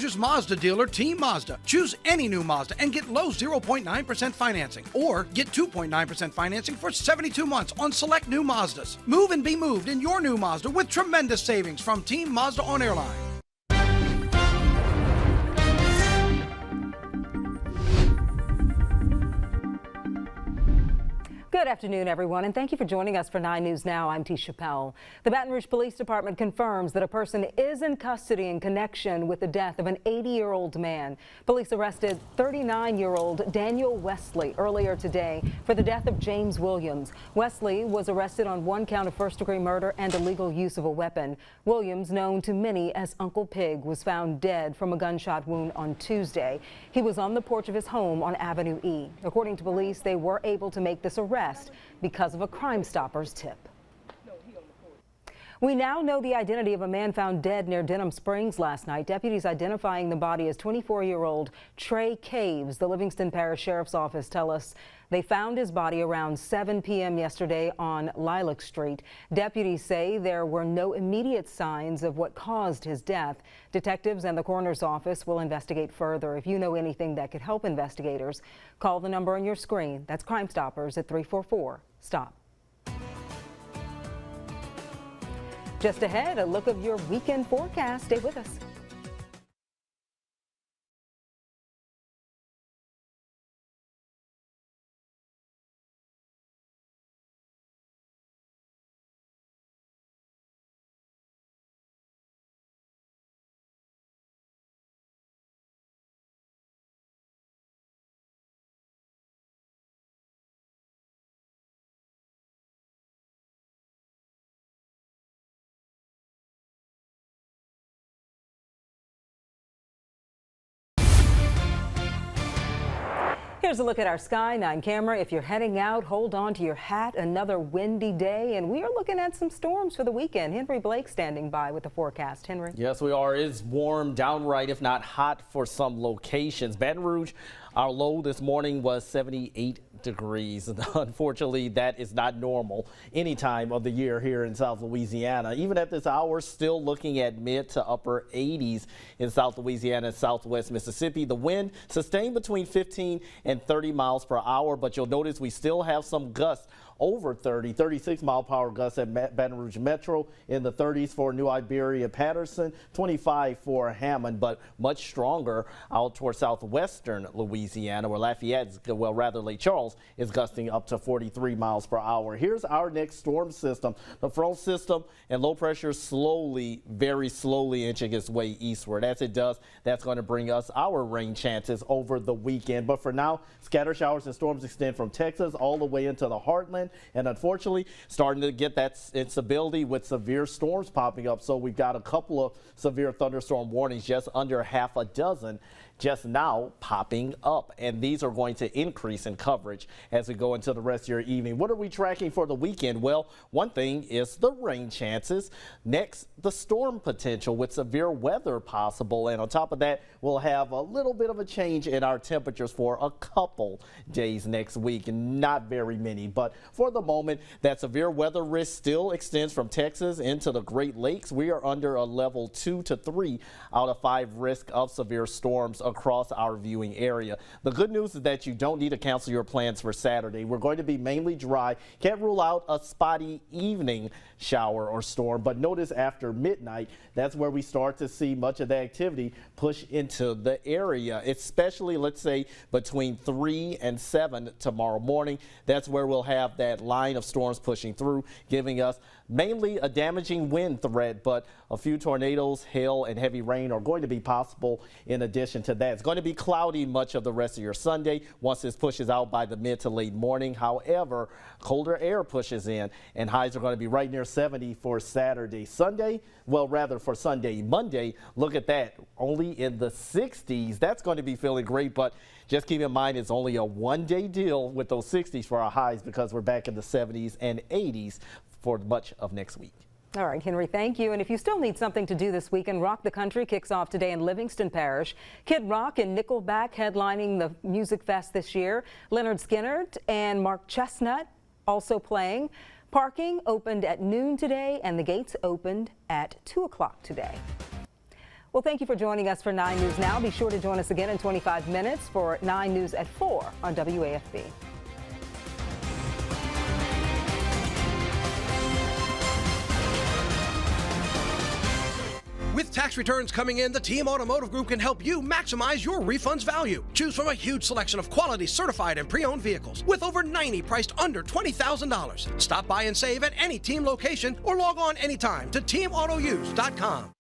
Pictures Mazda dealer, Team Mazda. Choose any new Mazda and get low 0.9% financing, or get 2.9% financing for 72 months on select new Mazdas. Move and be moved in your new Mazda with tremendous savings from Team Mazda on Airline. Good afternoon, everyone, and thank you for joining us for 9 News Now. I'm Tisha Pell. The Baton Rouge Police Department confirms that a person is in custody in connection with the death of an 80-year-old man. Police arrested 39-year-old Daniel Wesley earlier today for the death of James Williams. Wesley was arrested on 1 count of first-degree murder and illegal use of a weapon. Williams, known to many as Uncle Pig, was found dead from a gunshot wound on Tuesday. He was on the porch of his home on Avenue E. According to police, they were able to make this arrest because of a Crime Stoppers tip. We now know the identity of a man found dead near Denham Springs last night. Deputies identifying the body as 24-year-old Trey Caves. The Livingston Parish Sheriff's Office tell us they found his body around 7 p.m. yesterday on Lilac Street. Deputies say there were no immediate signs of what caused his death. Detectives and the coroner's office will investigate further. If you know anything that could help investigators, call the number on your screen. That's Crime Stoppers at 344-STOP. Just ahead, a look of your weekend forecast. Stay with us. Here's a look at our Sky 9 camera. If you're heading out, hold on to your hat. Another windy day, and we are looking at some storms for the weekend. Henry Blake standing by with the forecast. Henry. Yes, we are. It's warm, downright, if not hot for some locations. Baton Rouge, our low this morning was 78 degrees. Unfortunately, that is not normal any time of the year here in South Louisiana. Even at this hour, still looking at mid to upper 80s in South Louisiana and Southwest Mississippi. The wind sustained between 15 and 30 miles per hour, but you'll notice we still have some gusts over 30, 36 mile per hour gusts at Baton Rouge Metro, in the 30s for New Iberia Patterson, 25 for Hammond, but much stronger out towards southwestern Louisiana, where Lafayette, well, rather Lake Charles, is gusting up to 43 miles per hour. Here's our next storm system. The front system and low pressure slowly, very slowly inching its way eastward. As it does, that's going to bring us our rain chances over the weekend. But for now, scattered showers and storms extend from Texas all the way into the heartland. And unfortunately, starting to get that instability with severe storms popping up. So we've got a couple of severe thunderstorm warnings, just under half a dozen just now popping up, and these are going to increase in coverage as we go into the rest of your evening. What are we tracking for the weekend? Well, one thing is the rain chances. Next, the storm potential with severe weather possible, and on top of that, we'll have a little bit of a change in our temperatures for a couple days next week, and not very many. But for the moment, that severe weather risk still extends from Texas into the Great Lakes. We are under a level 2 to 3 out of 5 risk of severe storms across our viewing area. The good news is that you don't need to cancel your plans for Saturday. We're going to be mainly dry. Can't rule out a spotty evening shower or storm, but notice after midnight, that's where we start to see much of the activity push into the area, especially, let's say, between 3 and 7 tomorrow morning. That's where we'll have that line of storms pushing through, giving us mainly a damaging wind threat, but a few tornadoes, hail, and heavy rain are going to be possible in addition to that. It's going to be cloudy much of the rest of your Sunday once this pushes out by the mid to late morning. However, colder air pushes in, and highs are going to be right near 70 for Saturday. Sunday, well, rather for Sunday. Monday, look at that, only in the 60s. That's going to be feeling great, but just keep in mind it's only a one-day deal with those 60s for our highs, because we're back in the 70s and 80s for much of next week. All right, Henry, thank you. And if you still need something to do this weekend, Rock the Country kicks off today in Livingston Parish. Kid Rock and Nickelback headlining the Music Fest this year. Leonard Skinner and Mark Chestnut also playing. Parking opened at noon today, and the gates opened at 2 o'clock today. Well, thank you for joining us for 9 News Now. Be sure to join us again in 25 minutes for 9 News at 4 on WAFB. With tax returns coming in, the Team Automotive Group can help you maximize your refund's value. Choose from a huge selection of quality certified and pre-owned vehicles with over 90 priced under $20,000. Stop by and save at any Team location or log on anytime to teamautouse.com.